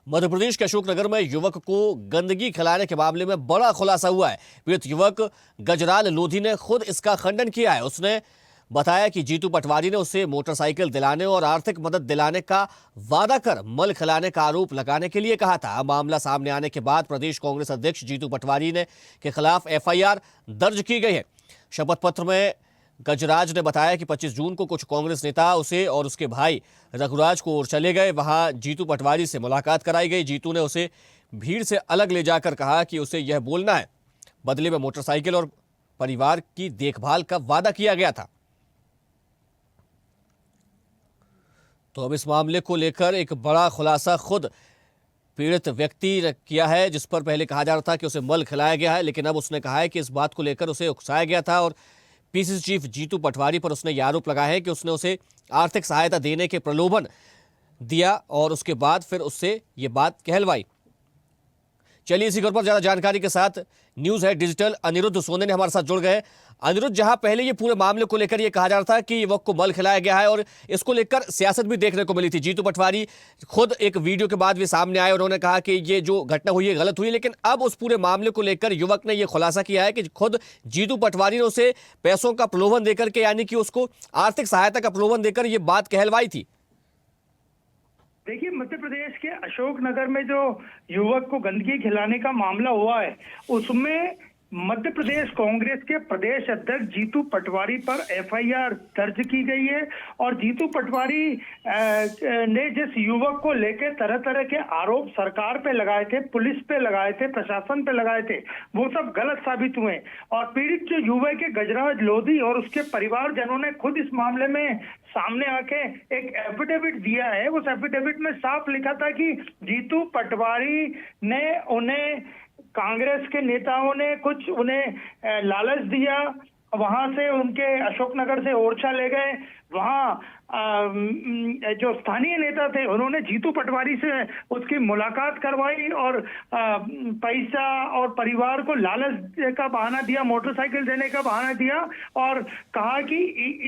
मध्य प्रदेश के अशोकनगर में युवक को गंदगी खिलाने के मामले में बड़ा खुलासा हुआ है। पीड़ित युवक गजराल लोधी ने खुद इसका खंडन किया है। उसने बताया कि जीतू पटवारी ने उसे मोटरसाइकिल दिलाने और आर्थिक मदद दिलाने का वादा कर मल खिलाने का आरोप लगाने के लिए कहा था। मामला सामने आने के बाद प्रदेश कांग्रेस अध्यक्ष जीतू पटवारी के खिलाफ एफआईआर दर्ज की गई है। शपथ पत्र में गजराज ने बताया कि 25 जून को कुछ कांग्रेस नेता उसे और उसके भाई रघुराज को और चले गए। वहां जीतू पटवारी से मुलाकात कराई गई। जीतू ने उसे भीड़ से अलग ले जाकर कहा कि उसे यह बोलना है, बदले में मोटरसाइकिल और परिवार की देखभाल का वादा किया गया था। तो अब इस मामले को लेकर एक बड़ा खुलासा खुद पीड़ित व्यक्ति ने किया है, जिस पर पहले कहा जा रहा था कि उसे मल खिलाया गया है, लेकिन अब उसने कहा है कि इस बात को लेकर उसे उकसाया गया था और पीसीसी चीफ जीतू पटवारी पर उसने यह आरोप लगाया है कि उसने उसे आर्थिक सहायता देने के प्रलोभन दिया और उसके बाद फिर उससे ये बात कहलवाई। चलिए इसी खबर पर ज्यादा जानकारी के साथ न्यूज है डिजिटल अनिरुद्ध सोने ने हमारे साथ जुड़ गए। अनिरुद्ध, जहां पहले ये पूरे मामले को लेकर ये कहा जा रहा था कि युवक को मल खिलाया गया है और इसको लेकर सियासत भी देखने को मिली थी। जीतू पटवारी खुद एक वीडियो के बाद भी सामने आए, उन्होंने कहा कि ये जो घटना हुई है गलत हुई, लेकिन अब उस पूरे मामले को लेकर युवक ने यह खुलासा किया है कि खुद जीतू पटवारी ने उसे पैसों का प्रलोभन देकर के, यानी कि उसको आर्थिक सहायता का प्रलोभन देकर ये बात कहलवाई थी। देखिए, मध्य प्रदेश के अशोकनगर में जो युवक को गंदगी खिलाने का मामला हुआ है, उसमें मध्य प्रदेश कांग्रेस के प्रदेश अध्यक्ष जीतू पटवारी पर एफआईआर दर्ज की गई है। और जीतू पटवारी ने जिस युवक को लेकर तरह तरह के आरोप सरकार पे लगाए थे, पुलिस पे लगाए थे, प्रशासन पे लगाए थे, वो सब गलत साबित हुए। और पीड़ित जो युवक है गजराज लोधी और उसके परिवारजनों ने खुद इस मामले में सामने आके एक एफिडेविट दिया है। उस एफिडेविट में साफ लिखा था कि जीतू पटवारी ने उन्हें, कांग्रेस के नेताओं ने कुछ उन्हें लालच दिया, वहां से उनके अशोकनगर से ओरछा ले गए। वहां जो स्थानीय नेता थे उन्होंने जीतू पटवारी से उसकी मुलाकात करवाई और पैसा और परिवार को लालच का बहाना दिया, मोटरसाइकिल देने का बहाना दिया और कहा कि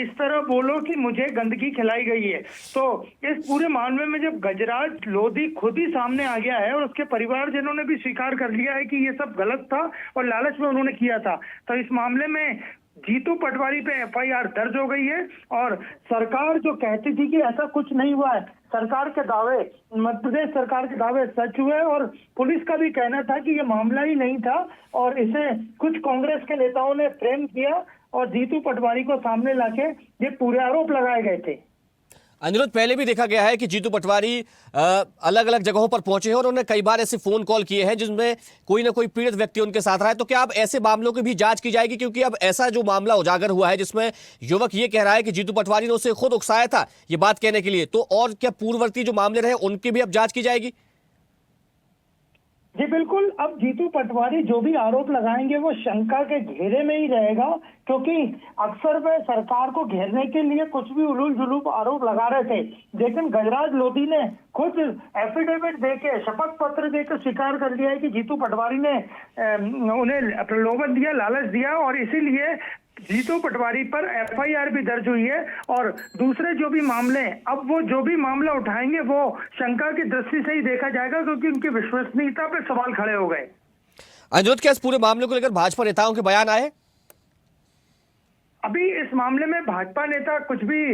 इस तरह बोलो कि मुझे गंदगी खिलाई गई है। तो इस पूरे मामले में जब गजराज लोधी खुद ही सामने आ गया है और उसके परिवारजनों ने भी स्वीकार कर लिया है कि ये सब गलत था और लालच में उन्होंने किया था, तो इस मामले में जीतू पटवारी पे एफआईआर दर्ज हो गई है। और सरकार जो कहती थी कि ऐसा कुछ नहीं हुआ है, सरकार के दावे, मध्य प्रदेश सरकार के दावे सच हुए और पुलिस का भी कहना था कि ये मामला ही नहीं था और इसे कुछ कांग्रेस के नेताओं ने फ्रेम किया और जीतू पटवारी को सामने लाके ये पूरे आरोप लगाए गए थे। अनिरुद्ध, पहले भी देखा गया है कि जीतू पटवारी अलग अलग जगहों पर पहुंचे हैं और उन्होंने कई बार ऐसे फोन कॉल किए हैं जिसमें कोई ना कोई पीड़ित व्यक्ति उनके साथ रहा है। तो क्या अब ऐसे मामलों की भी जांच की जाएगी? क्योंकि अब ऐसा जो मामला उजागर हुआ है जिसमें युवक ये कह रहा है कि जीतू पटवारी ने उसे खुद उकसाया था ये बात कहने के लिए, तो और क्या पूर्ववर्ती जो मामले रहे उनकी भी अब जांच की जाएगी? जी बिल्कुल, अब जीतू पटवारी जो भी आरोप लगाएंगे वो शंका के घेरे में ही रहेगा, क्योंकि अक्सर वे सरकार को घेरने के लिए कुछ भी उलूल जुलूल आरोप लगा रहे थे। लेकिन गजराज लोधी ने खुद एफिडेविट देके, शपथ पत्र देकर स्वीकार कर लिया है कि जीतू पटवारी ने उन्हें प्रलोभन दिया, लालच दिया और इसीलिए जीतू पटवारी पर एफआईआर भी दर्ज हुई है। और दूसरे जो भी मामले, अब वो जो भी मामला उठाएंगे वो शंका की दृष्टि से ही देखा जाएगा, क्योंकि उनकी विश्वसनीयता पे सवाल खड़े हो गए। अनिरुद्ध, क्या इस पूरे मामले को लेकर भाजपा नेताओं के बयान आए? अभी इस मामले में भाजपा नेता कुछ भी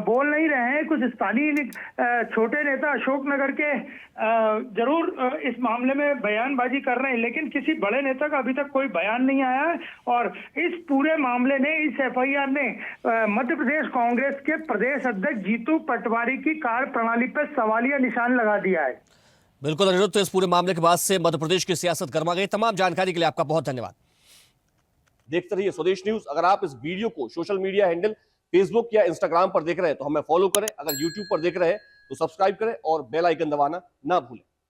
बोल नहीं रहे हैं। कुछ स्थानीय छोटे नेता अशोकनगर के जरूर इस मामले में बयानबाजी कर रहे हैं, लेकिन किसी बड़े नेता का अभी तक कोई बयान नहीं आया है। और इस पूरे मामले ने, इस एफआईआर ने मध्य प्रदेश कांग्रेस के प्रदेश अध्यक्ष जीतू पटवारी की कार्यप्रणाली पर सवालिया निशान लगा दिया है। बिल्कुल अनिरुद्ध, तो इस पूरे मामले के बाद से मध्य प्रदेश की सियासत गर्मा गई। तमाम जानकारी के लिए आपका बहुत धन्यवाद। देखते रहिए स्वदेश न्यूज। अगर आप इस वीडियो को सोशल मीडिया हैंडल फेसबुक या इंस्टाग्राम पर देख रहे हैं तो हमें फॉलो करें। अगर यूट्यूब पर देख रहे हैं तो सब्सक्राइब करें और बेल आइकन दबाना ना भूलें।